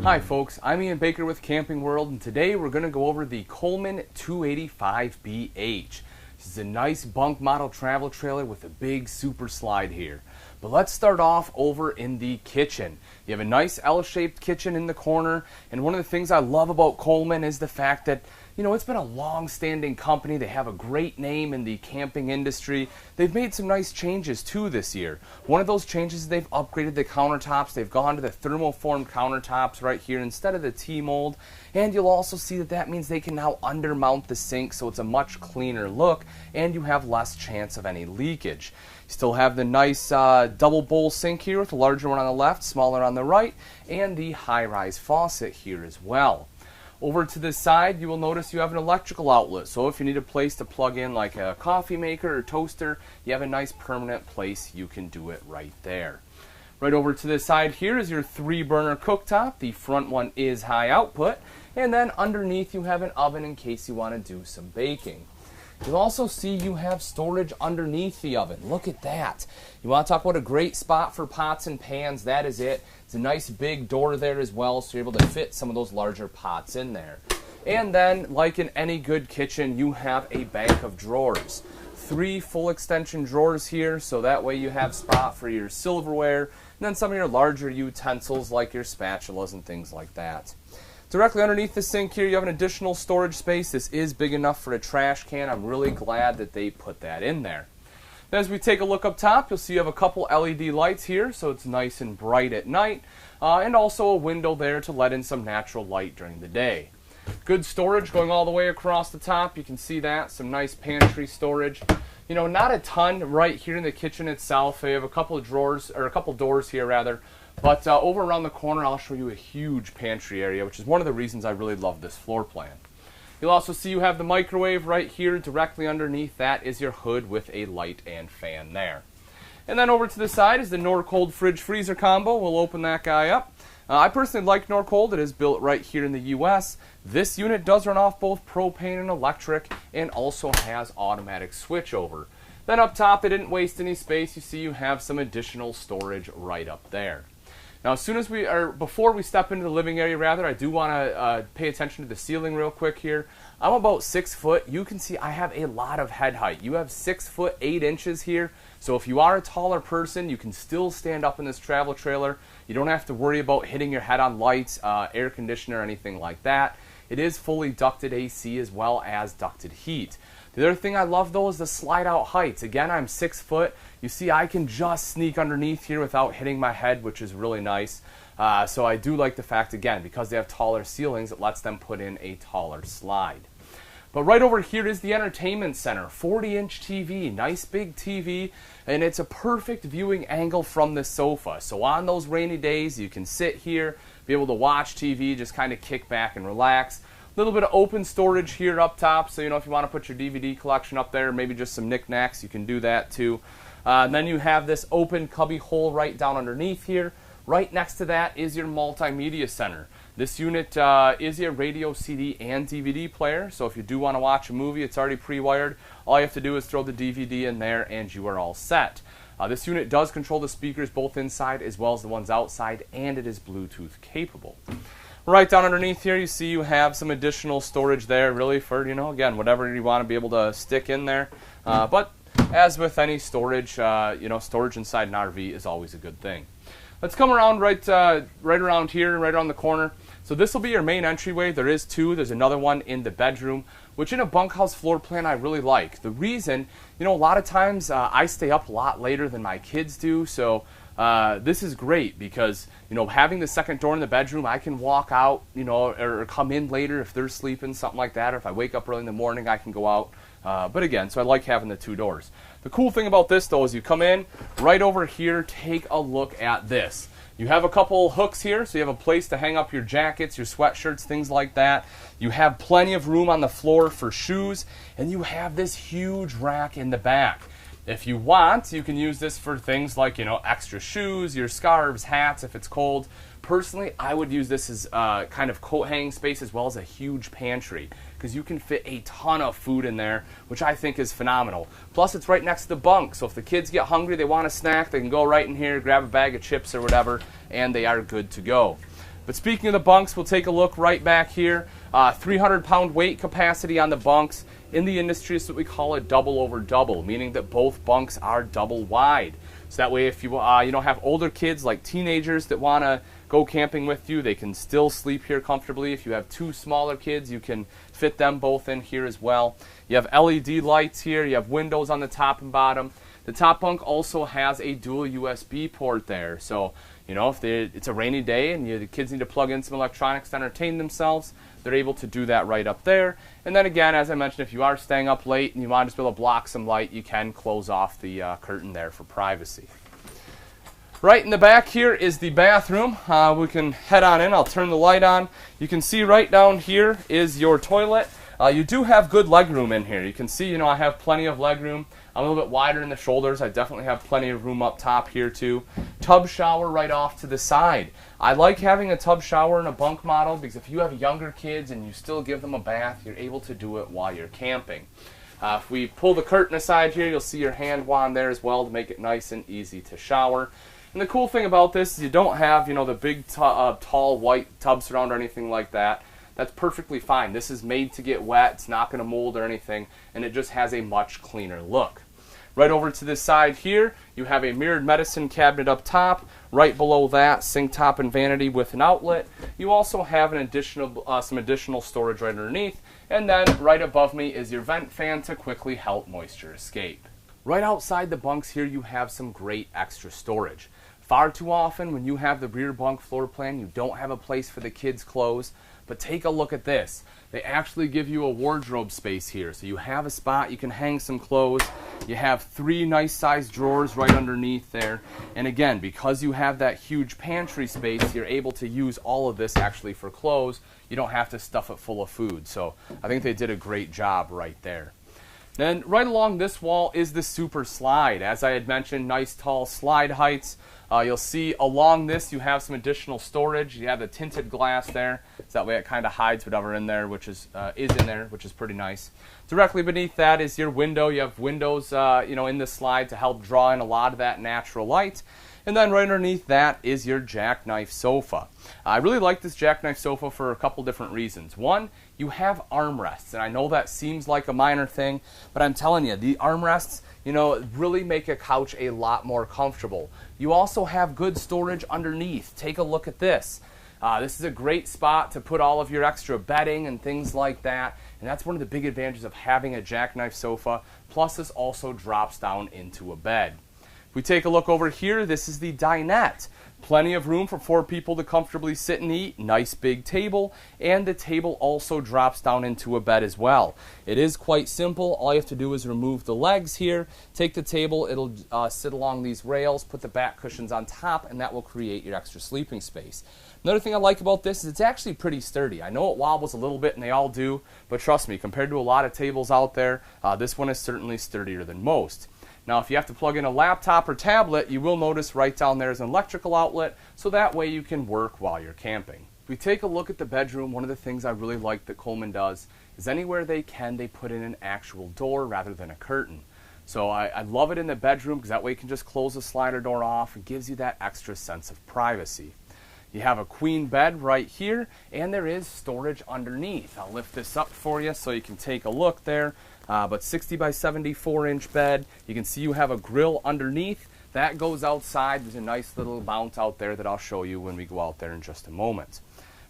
Hi folks, I'm Ian Baker with Camping World, and today we're going to go over the Coleman 285BH. This is a nice bunk model travel trailer with a big super slide here. But let's start off over in the kitchen. You have a nice L-shaped kitchen in the corner, and one of the things I love about Coleman is the fact that it's been a long-standing company. They have a great name in the camping industry. They've made some nice changes too this year. One of those changes is they've upgraded the countertops. They've gone to the thermoformed countertops right here instead of the T-mold. And you'll also see that that means they can now undermount the sink, so it's a much cleaner look, and you have less chance of any leakage. You still have the nice double bowl sink here with the larger one on the left, smaller on the right, and the high-rise faucet here as well. Over to this side, you will notice you have an electrical outlet. So if you need a place to plug in like a coffee maker or toaster, you have a nice permanent place you can do it right there. Right over to this side here is your 3-burner cooktop. The front one is high output. And then underneath you have an oven in case you want to do some baking. You'll also see you have storage underneath the oven. Look at that. You want to talk about a great spot for pots and pans, that is it. It's a nice big door there as well, so you're able to fit some of those larger pots in there. And then, like in any good kitchen, you have a bank of drawers. 3 full extension drawers here, so that way you have spot for your silverware, and then some of your larger utensils like your spatulas and things like that. Directly underneath the sink here, you have an additional storage space. This is big enough for a trash can. I'm really glad that they put that in there. As we take a look up top, you'll see you have a couple LED lights here, so it's nice and bright at night, and also a window there to let in some natural light during the day. Good storage going all the way across the top. You can see that, some nice pantry storage. Not a ton right here in the kitchen itself. You have a couple of drawers, or a couple doors here rather. But over around the corner, I'll show you a huge pantry area, which is one of the reasons I really love this floor plan. You'll also see you have the microwave right here directly underneath. That is your hood with a light and fan there. And then over to the side is the Norcold fridge-freezer combo. We'll open that guy up. I personally like Norcold. It is built right here in the U.S. This unit does run off both propane and electric and also has automatic switchover. Then up top, they didn't waste any space. You see you have some additional storage right up there. Now, before we step into the living area, I do want to pay attention to the ceiling real quick here. I'm about 6 foot. You can see I have a lot of head height. You have 6 foot 8 inches here. So if you are a taller person, you can still stand up in this travel trailer. You don't have to worry about hitting your head on lights, air conditioner, or anything like that. It is fully ducted AC as well as ducted heat. The other thing I love though is the slide out heights. Again, I'm 6 foot. You see I can just sneak underneath here without hitting my head, which is really nice. So I do like the fact, again, because they have taller ceilings, it lets them put in a taller slide. But right over here is the entertainment center, 40-inch TV, nice big TV, and it's a perfect viewing angle from the sofa. So on those rainy days, you can sit here, be able to watch TV, just kind of kick back and relax. A little bit of open storage here up top, so if you want to put your DVD collection up there, maybe just some knickknacks, you can do that too. And then you have this open cubby hole right down underneath here. Right next to that is your multimedia center. This unit is your radio, CD, and DVD player, so if you do want to watch a movie, it's already pre-wired. All you have to do is throw the DVD in there and you are all set. This unit does control the speakers both inside as well as the ones outside, and it is Bluetooth capable. Right down underneath here, you see you have some additional storage there, really for, again, whatever you want to be able to stick in there. But as with any storage, storage inside an RV is always a good thing. Let's come around right around here, right around the corner. So this will be your main entryway. There is 2. There's another one in the bedroom, which in a bunkhouse floor plan I really like. The reason, a lot of times I stay up a lot later than my kids do, so this is great because, having the second door in the bedroom, I can walk out, or come in later if they're sleeping, something like that. Or if I wake up early in the morning, I can go out. But again, so I like having the 2 doors. The cool thing about this, though, is you come in right over here, take a look at this. You have a couple hooks here, so you have a place to hang up your jackets, your sweatshirts, things like that. You have plenty of room on the floor for shoes, and you have this huge rack in the back. If you want, you can use this for things like, extra shoes, your scarves, hats if it's cold. Personally, I would use this as kind of coat hanging space as well as a huge pantry because you can fit a ton of food in there, which I think is phenomenal. Plus, it's right next to the bunk, so if the kids get hungry, they want a snack, they can go right in here, grab a bag of chips or whatever, and they are good to go. But speaking of the bunks, we'll take a look right back here. 300-pound weight capacity on the bunks. In the industry, it's what we call a double over double, meaning that both bunks are double wide. So that way, if you have older kids like teenagers that want to go camping with you, they can still sleep here comfortably. If you have two smaller kids, you can fit them both in here as well. You have LED lights here. You have windows on the top and bottom. The top bunk also has a dual USB port there. So, if it's a rainy day and the kids need to plug in some electronics to entertain themselves, they're able to do that right up there. And then again, as I mentioned, if you are staying up late and you want to just be able to block some light, you can close off the curtain there for privacy. Right in the back here is the bathroom. We can head on in. I'll turn the light on. You can see right down here is your toilet. You do have good leg room in here. You can see, I have plenty of leg room. I'm a little bit wider in the shoulders. I definitely have plenty of room up top here too. Tub shower right off to the side. I like having a tub shower in a bunk model because if you have younger kids and you still give them a bath, you're able to do it while you're camping. If we pull the curtain aside here, you'll see your hand wand there as well to make it nice and easy to shower. And the cool thing about this is you don't have, the big tall white tub surround or anything like that. That's perfectly fine. This is made to get wet. It's not going to mold or anything, and it just has a much cleaner look. Right over to this side here, you have a mirrored medicine cabinet up top. Right below that, sink top and vanity with an outlet. You also have some additional storage right underneath. And then right above me is your vent fan to quickly help moisture escape. Right outside the bunks here, you have some great extra storage. Far too often when you have the rear bunk floor plan, you don't have a place for the kids' clothes. But take a look at this. They actually give you a wardrobe space here. So you have a spot, you can hang some clothes. You have 3 nice sized drawers right underneath there. And again, because you have that huge pantry space, you're able to use all of this actually for clothes. You don't have to stuff it full of food. So I think they did a great job right there. Then right along this wall is the super slide. As I had mentioned, nice tall slide heights. You'll see along this you have some additional storage. You have the tinted glass there, so that way it kind of hides whatever in there, which is in there, which is pretty nice. Directly beneath that is your window. You have windows, in this slide to help draw in a lot of that natural light. And then right underneath that is your jackknife sofa. I really like this jackknife sofa for a couple different reasons. One, you have armrests, and I know that seems like a minor thing, but I'm telling you, the armrests, really make a couch a lot more comfortable. You also have good storage underneath. Take a look at this. This is a great spot to put all of your extra bedding and things like that, and that's one of the big advantages of having a jackknife sofa. Plus, this also drops down into a bed. If we take a look over here, this is the dinette. Plenty of room for 4 people to comfortably sit and eat. Nice big table, and the table also drops down into a bed as well. It is quite simple. All you have to do is remove the legs here, take the table, it'll sit along these rails, put the back cushions on top, and that will create your extra sleeping space. Another thing I like about this is it's actually pretty sturdy. I know it wobbles a little bit, and they all do, but trust me, compared to a lot of tables out there, this one is certainly sturdier than most. Now, if you have to plug in a laptop or tablet, you will notice right down there is an electrical outlet, so that way you can work while you're camping. If we take a look at the bedroom, one of the things I really like that Coleman does is anywhere they can, they put in an actual door rather than a curtain. So I love it in the bedroom because that way you can just close the slider door off and gives you that extra sense of privacy. You have a queen bed right here, and there is storage underneath. I'll lift this up for you so you can take a look there. But 60 by 74 inch bed. You can see you have a grill underneath. That goes outside. There's a nice little bounce out there that I'll show you when we go out there in just a moment.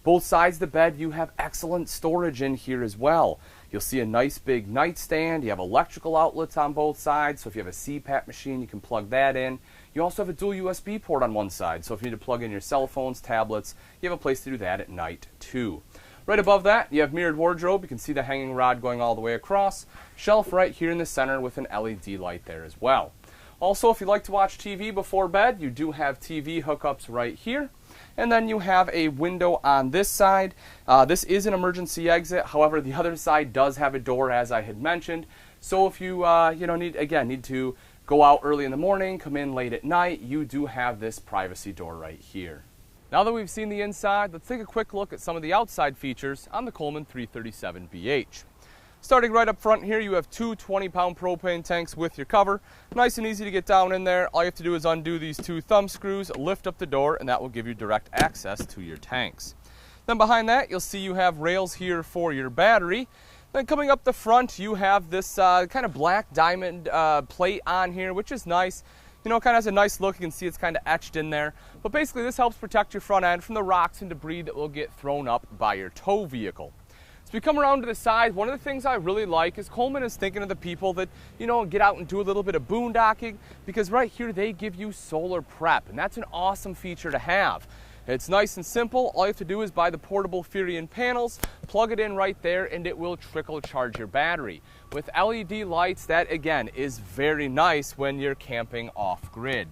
Both sides of the bed, you have excellent storage in here as well. You'll see a nice big nightstand. You have electrical outlets on both sides. So if you have a CPAP machine, you can plug that in. You also have a dual USB port on one side. So if you need to plug in your cell phones, tablets, you have a place to do that at night too. Right above that, you have mirrored wardrobe. You can see the hanging rod going all the way across. Shelf right here in the center with an LED light there as well. Also, if you like to watch TV before bed, you do have TV hookups right here. And then you have a window on this side. This is an emergency exit. However, the other side does have a door, as I had mentioned. So if you need to go out early in the morning, come in late at night, you do have this privacy door right here. Now that we've seen the inside, let's take a quick look at some of the outside features on the Coleman 337BH. Starting right up front here, you have two 20-pound propane tanks with your cover. Nice and easy to get down in there. All you have to do is undo these two thumb screws, lift up the door, and that will give you direct access to your tanks. Then behind that, you'll see you have rails here for your battery. Then coming up the front, you have this kind of black diamond plate on here, which is nice. You know, it kind of has a nice look. You can see it's kind of etched in there. But basically, this helps protect your front end from the rocks and debris that will get thrown up by your tow vehicle. As we come around to the side, one of the things I really like is Coleman is thinking of the people that, you know, get out and do a little bit of boondocking, because right here they give you solar prep, and that's an awesome feature to have. It's nice and simple. All you have to do is buy the portable Furion panels, plug it in right there, and it will trickle charge your battery. With LED lights, that again is very nice when you're camping off-grid.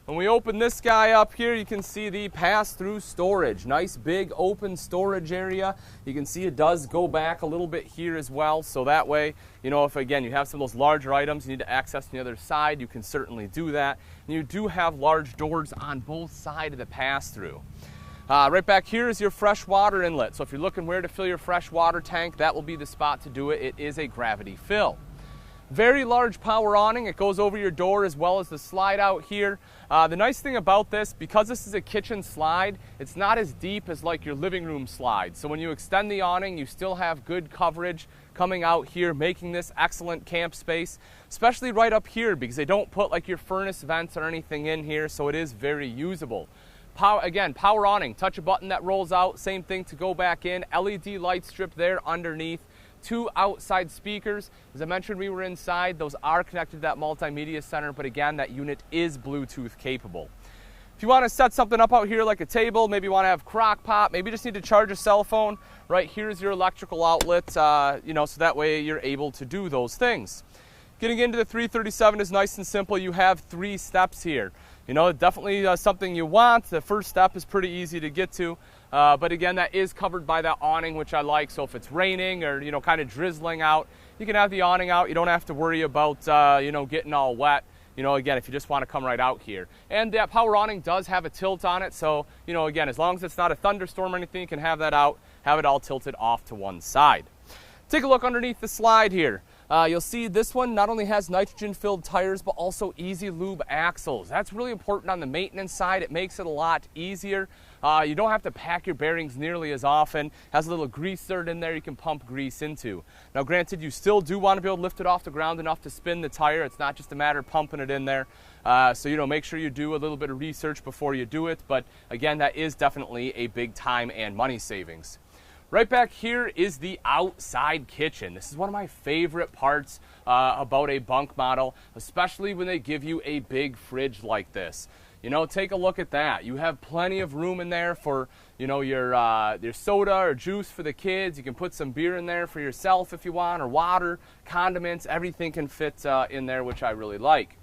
When we open this guy up here, you can see the pass-through storage. Nice big open storage area. You can see it does go back a little bit here as well, so that way, you know, if again you have some of those larger items you need to access the other side, you can certainly do that. And you do have large doors on both sides of the pass-through. Right back here is your fresh water inlet. So if you're looking where to fill your fresh water tank, that will be the spot to do it. It is a gravity fill. Very large power awning. It goes over your door as well as the slide out here. The nice thing about this, because this is a kitchen slide, it's not as deep as like your living room slide. So when you extend the awning, you still have good coverage coming out here, making this excellent camp space, especially right up here because they don't put like your furnace vents or anything in here, so it is very usable. Again, power awning, touch a button that rolls out, same thing to go back in, LED light strip there underneath. Two outside speakers. As I mentioned, we were inside. Those are connected to that multimedia center, but again, that unit is Bluetooth capable. If you want to set something up out here like a table, maybe you want to have crock pot, maybe you just need to charge a cell phone, right here's your electrical outlet, you know, so that way you're able to do those things. Getting into the 337 is nice and simple. You have 3 steps here. You know, definitely something you want. The first step is pretty easy to get to. But again, that is covered by that awning, which I like. So if it's raining or, you know, kind of drizzling out, you can have the awning out. You don't have to worry about, you know, getting all wet. You know, again, if you just want to come right out here. And that power awning does have a tilt on it. So, you know, again, as long as it's not a thunderstorm or anything, you can have that out, have it all tilted off to one side. Take a look underneath the slide here. You'll see this one not only has nitrogen-filled tires, but also easy lube axles. That's really important on the maintenance side. It makes it a lot easier. You don't have to pack your bearings nearly as often. Has a little grease zerd in there you can pump grease into. Now granted, you still do want to be able to lift it off the ground enough to spin the tire. It's not just a matter of pumping it in there. So, you know, make sure you do a little bit of research before you do it. But again, that is definitely a big time and money savings. Right back here is the outside kitchen. This is one of my favorite parts about a bunk model, especially when they give you a big fridge like this. You know, take a look at that. You have plenty of room in there for, you know, your soda or juice for the kids. You can put some beer in there for yourself if you want, or water, condiments, everything can fit in there, which I really like.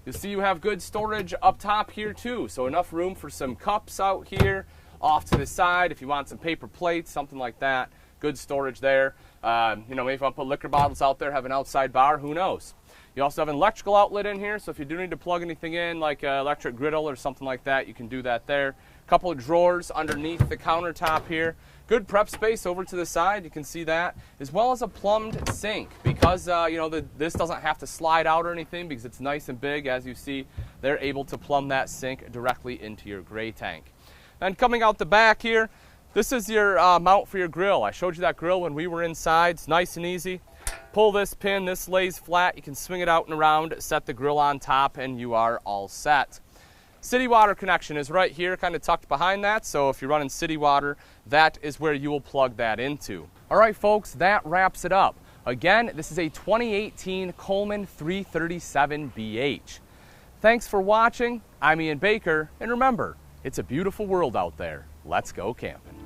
You'll see you have good storage up top here too, so enough room for some cups out here. Off to the side, if you want some paper plates, something like that, good storage there. You know, maybe if I put liquor bottles out there, have an outside bar, who knows. You also have an electrical outlet in here, so if you do need to plug anything in, like an electric griddle or something like that, you can do that there. A couple of drawers underneath the countertop here. Good prep space over to the side, you can see that, as well as a plumbed sink, because you know, this doesn't have to slide out or anything because it's nice and big. As you see, they're able to plumb that sink directly into your gray tank. And coming out the back here, this is your mount for your grill. I showed you that grill when we were inside. It's nice and easy. Pull this pin, this lays flat. You can swing it out and around, set the grill on top, and you are all set. City water connection is right here, kind of tucked behind that. So if you're running city water, that is where you will plug that into. All right, folks, that wraps it up. Again, this is a 2018 Coleman 337BH. Thanks for watching. I'm Ian Baker, and remember, it's a beautiful world out there. Let's go camping.